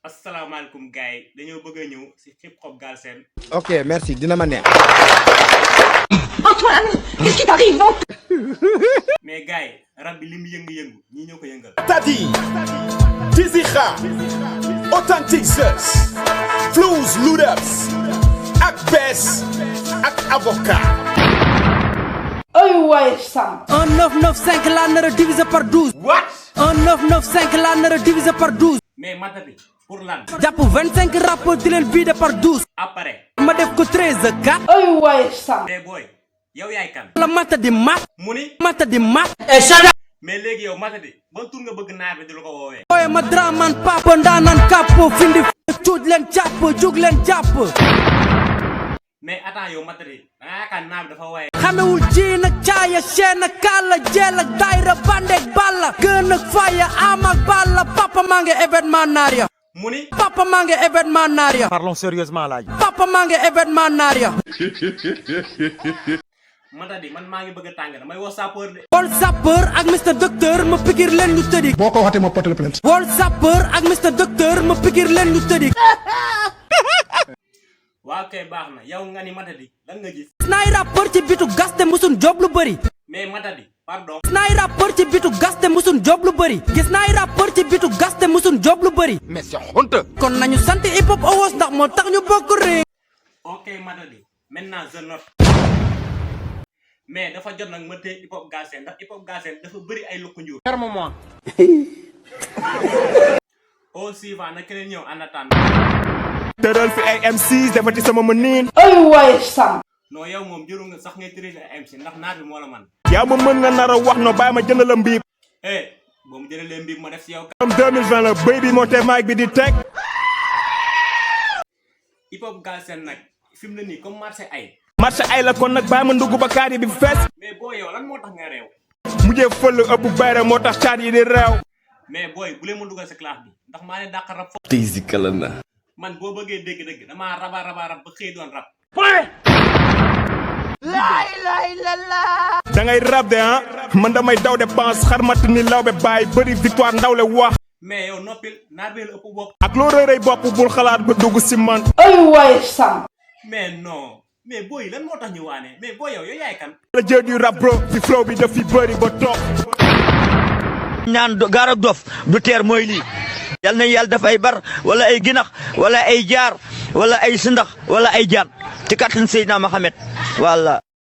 asalaamaaleykum gars yi dañoo bëgg a ñëw si Rapgalsen. ok merci dina ma neex. Antoine, qu'est-ce qui t'arrive? mais gars yi rab bi li mu yëngu-yëngu ñii ñoo ko yëngal. Tadi, Tizikha, Authentic Zeus, Flows Ludaps, ak Bess, ak Avocat. Ay ouais, Sam. 1995 la nar a divisé par 12. what. 1995 la nar a divisé par 12. mais matati pour lan. jàpp 25 rappeurs di leen vidé par 12. après. ma def ko 13 4. Ay ouais, Sam. mais booy yow yaay kan. la mata di mat. mu ni. mata di mat. mais léegi yow matati ban tur nga bëgg naar bi di la ko woowee. ooye ma draman papa ndaanan kàpp findi cuuj leen jàpp jug leen jàpp. mais attends yow matati da nga yaakaar naar bi dafa waaye. xamewul jiin ak caaya chaîne ak kàlla jeel ak daayra bandeeg balla gën ak faya am ak balla papa maa ngi événement naar ya. mu ni. papa maa ngi événement naar ya. parlons sérieusement laaj. papa maa ngi événement naar ya. matati man maa ngi bëgg a tàng damay woo sapeur de. wol sapeur ak Mr Docteur ma pikir leen ñu tëddi. boo ko waxatee ma porte la plainte. wol sapeur ak Mr Docteur ma pikir leen ñu tëddi. waaw kay baax na yow nga ni matati lan nga gis. naay rappeur ci bitu gaste musun job lu bëri. mais matati pardon. naay rappeur ci bitu gaste musun job lu bëri. gis naay rappeur ci bitu gaste musun job lu bëri. mais c'est honte. kon nañu sant hip hop awards ndax moo tax ñu bokk réew. ok matati maintenant je note. mais dafa jot nag ma téye Rapgalsen ndax Rapgalsen dafa bëri ay lukku njuur. ferme-moi. au suivant na keneen ñëw en attendant. Tëral fi ay MCs defati sama mënin. Ay ouais, Sam. non yow moom jëru nga sax ngay tëral ay MC ndax naar bi moo la man. yaa ma mën nga nar a wax no bàyyi ma jënd la mbiib. boo mu jëlee mbiib ma def si yow. comme 2020 la béy bi moo tee mic bi di teg. Rapgalsen nag fi mu ne nii comme marché ay. marché ay la kon nag bàyyi ma ndugg ba kaar yi di fees. mais boo yow lan moo tax nga réew. mujjee fël ëpp bayre moo tax caat yi di réew. mais booy bu leen ma dugal sa classe bi ndax maa leen dàq rab foofu. tey si kala na. man boo bëggee dégg-dégg damaa raba ba xëy doon rab. da ngay rab de ah man damay daw dépense xarmat ni law be bàyyi bëri victoire ndaw le wax. mais yow noppil naar bee la ëpp bopp. ak loo rëy rëy bopp bul xalaat ba dugg si man. Ay ouais, Sam. mais non mais booy lan moo tax ñu waane mais booy yow yaay kan. la jeu du rap bro fi flow bi daf fi bëri ba toog. ñaan gaar ak dof du teer mooy lii yal na yàlla daf ay bar wala ay ginax wala ay jaar wala ay sindax wala ay jaan ci kàttan Seydina Mohamed walla